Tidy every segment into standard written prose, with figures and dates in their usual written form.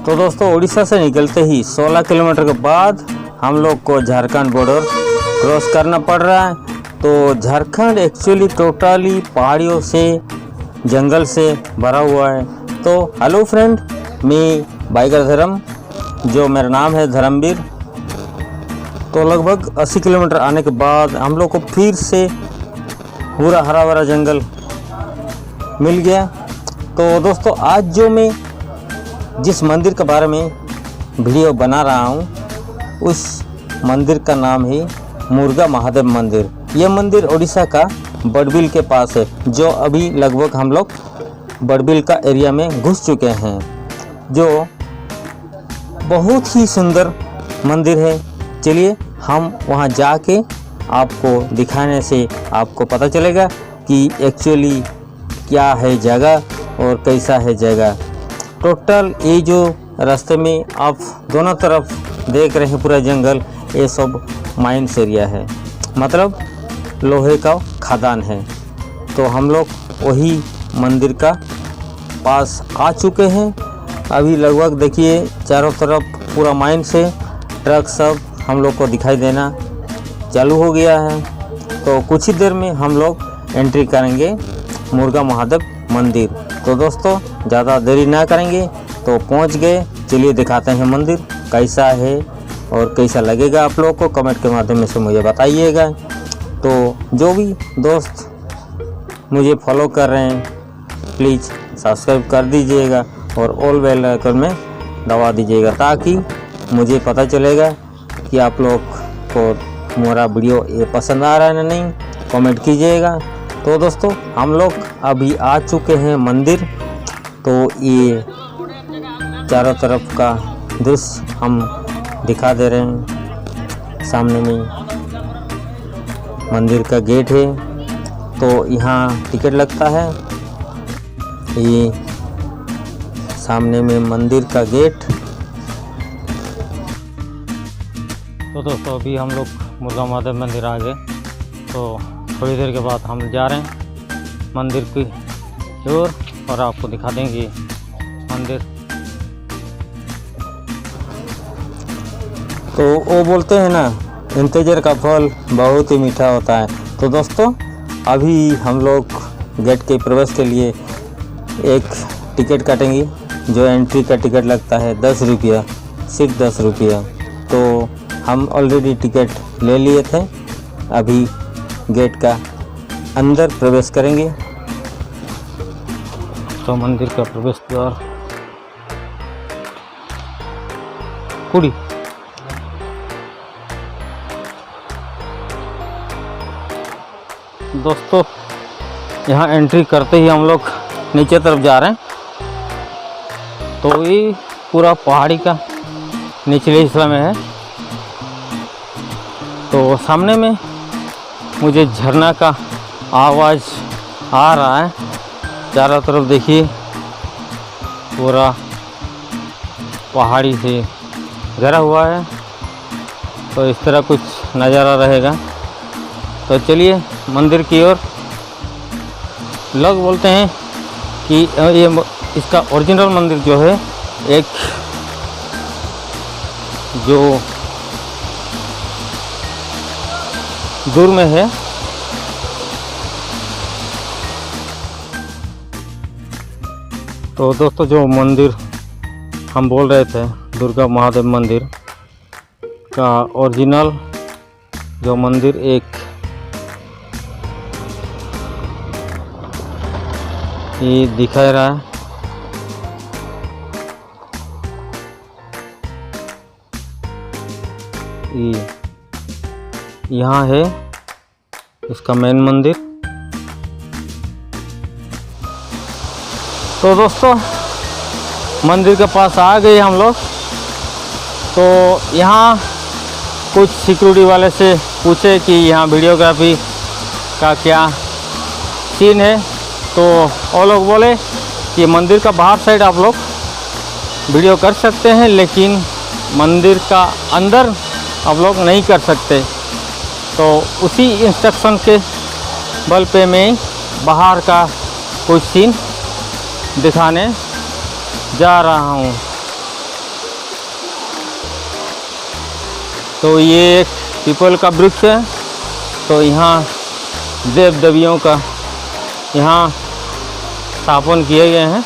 तो दोस्तों उड़ीसा से निकलते ही 16 किलोमीटर के बाद हम लोग को झारखंड बॉर्डर क्रॉस करना पड़ रहा है। तो झारखंड एक्चुअली टोटली पहाड़ियों से जंगल से भरा हुआ है। तो हेलो फ्रेंड, मैं बाइकर धर्म, जो मेरा नाम है धर्मवीर। तो लगभग 80 किलोमीटर आने के बाद हम लोग को फिर से पूरा हरा भरा जंगल मिल गया। तो दोस्तों आज जो मैं जिस मंदिर के बारे में वीडियो बना रहा हूँ उस मंदिर का नाम है मुर्गा महादेव मंदिर। यह मंदिर उड़ीसा का बड़बिल के पास है, जो अभी लगभग हम लोग बड़बिल का एरिया में घुस चुके हैं, जो बहुत ही सुंदर मंदिर है। चलिए हम वहाँ जाके आपको दिखाने से आपको पता चलेगा कि एक्चुअली क्या है जगह और कैसा है जगह। टोटल ये जो रास्ते में आप दोनों तरफ देख रहे हैं पूरा जंगल, ये सब माइंस एरिया है, मतलब लोहे का खदान है। तो हम लोग वही मंदिर का पास आ चुके हैं। अभी लगभग देखिए चारों तरफ पूरा माइन से ट्रक सब हम लोग को दिखाई देना चालू हो गया है। तो कुछ ही देर में हम लोग एंट्री करेंगे मुर्गा महादेव मंदिर। तो दोस्तों ज़्यादा देरी ना करेंगे, तो पहुंच गए। चलिए दिखाते हैं मंदिर कैसा है और कैसा लगेगा। आप लोगों को कमेंट के माध्यम से मुझे बताइएगा। तो जो भी दोस्त मुझे फॉलो कर रहे हैं प्लीज़ सब्सक्राइब कर दीजिएगा और ऑल बेल आइकन में दबा दीजिएगा, ताकि मुझे पता चलेगा कि आप लोग को मेरा वीडियो ये पसंद आ रहा है ना नहीं। कमेंट कीजिएगा। तो दोस्तों हम लोग अभी आ चुके हैं मंदिर। तो ये चारों तरफ का दृश्य हम दिखा दे रहे हैं। सामने में मंदिर का गेट है, तो यहाँ टिकट लगता है। ये सामने में मंदिर का गेट। तो दोस्तों अभी हम लोग मुर्गा महादेव मंदिर आ गए। तो थोड़ी देर के बाद हम जा रहे हैं मंदिर की ओर और आपको दिखा देंगे मंदिर। तो वो बोलते हैं ना, इंतजार का फल बहुत ही मीठा होता है। तो दोस्तों अभी हम लोग गेट के प्रवेश के लिए एक टिकट काटेंगे, जो एंट्री का टिकट लगता है 10 रुपया, सिर्फ 10 रुपया। तो हम ऑलरेडी टिकट ले लिए थे। अभी गेट का अंदर प्रवेश करेंगे। तो मंदिर का प्रवेश द्वार कुड़ी। दोस्तों यहाँ एंट्री करते ही हम लोग नीचे तरफ जा रहे हैं। तो ये पूरा पहाड़ी का निचले हिस्सा में है। तो सामने में मुझे झरना का आवाज़ आ रहा है। चारों तरफ देखिए पूरा पहाड़ी से घिरा हुआ है। तो इस तरह कुछ नज़ारा रहेगा। तो चलिए मंदिर की ओर। लोग बोलते हैं कि ये इसका ओरिजिनल मंदिर जो है एक जो दूर में है। तो दोस्तों जो मंदिर हम बोल रहे थे दुर्गा महादेव मंदिर का ओरिजिनल जो मंदिर एक ये दिखा रहा है। ये यहाँ है इसका मेन मंदिर। तो दोस्तों मंदिर के पास आ गए हम लोग। तो यहाँ कुछ सिक्योरिटी वाले से पूछे कि यहाँ वीडियोग्राफी का क्या सीन है। तो वो लोग बोले कि मंदिर का बाहर साइड आप लोग वीडियो कर सकते हैं, लेकिन मंदिर का अंदर आप लोग नहीं कर सकते। तो उसी इंस्ट्रक्शन के बल पे मैं बाहर का कुछ सीन दिखाने जा रहा हूँ। तो ये एक पीपल का वृक्ष है। तो यहाँ देव देवियों का यहाँ स्थापन किए गए हैं।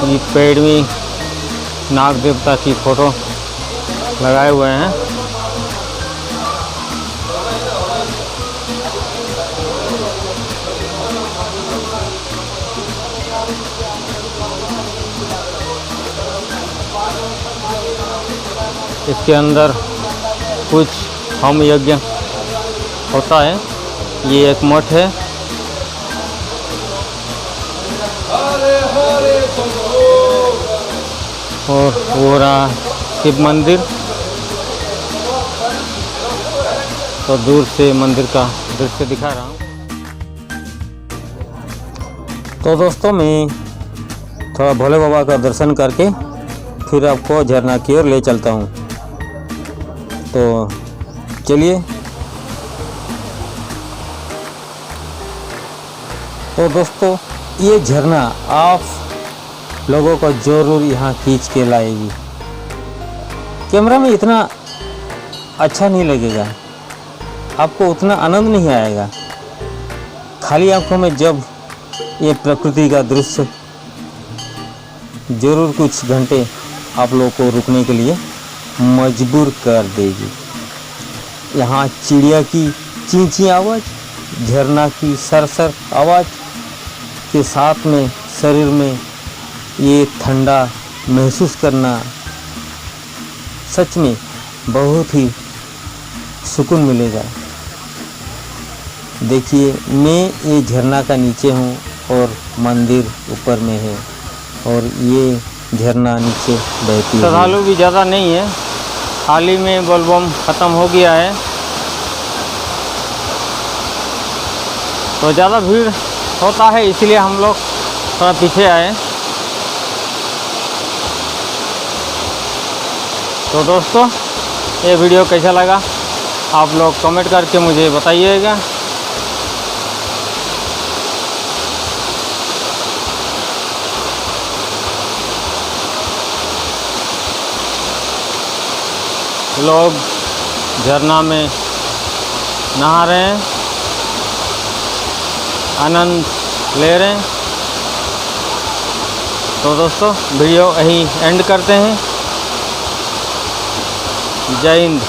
ये पेड़ में नाग देवता की फोटो लगाए हुए हैं। इसके अंदर कुछ होम यज्ञ होता है। ये एक मठ है। और वो रहा शिव मंदिर। तो दूर से मंदिर का दृश्य दिखा रहा हूँ। तो दोस्तों मैं थोड़ा भोले बाबा का दर्शन करके फिर आपको झरना की ओर ले चलता हूँ। तो चलिए। तो दोस्तों ये झरना आप लोगों को ज़रूर यहाँ खींच के लाएगी। कैमरा में इतना अच्छा नहीं लगेगा, आपको उतना आनंद नहीं आएगा। खाली आंखों में जब ये प्रकृति का दृश्य ज़रूर कुछ घंटे आप लोगों को रुकने के लिए मजबूर कर देगी। यहाँ चिड़िया की चीं चीं आवाज़, झरना की सरसर आवाज़ के साथ में शरीर में ये ठंडा महसूस करना सच में बहुत ही सुकून मिलेगा। देखिए मैं ये झरना का नीचे हूँ और मंदिर ऊपर में है और ये झरना नीचे बहती है। श्रद्धालु भी ज़्यादा नहीं है, हाल ही में बोलबम ख़त्म हो गया है तो ज़्यादा भीड़ होता है, इसलिए हम लोग थोड़ा पीछे आए। तो दोस्तों ये वीडियो कैसा लगा आप लोग कमेंट करके मुझे बताइएगा। लोग झरना में नहा रहे हैं, आनंद ले रहे हैं। तो दोस्तों वीडियो यहीं एंड करते हैं। जय हिंद।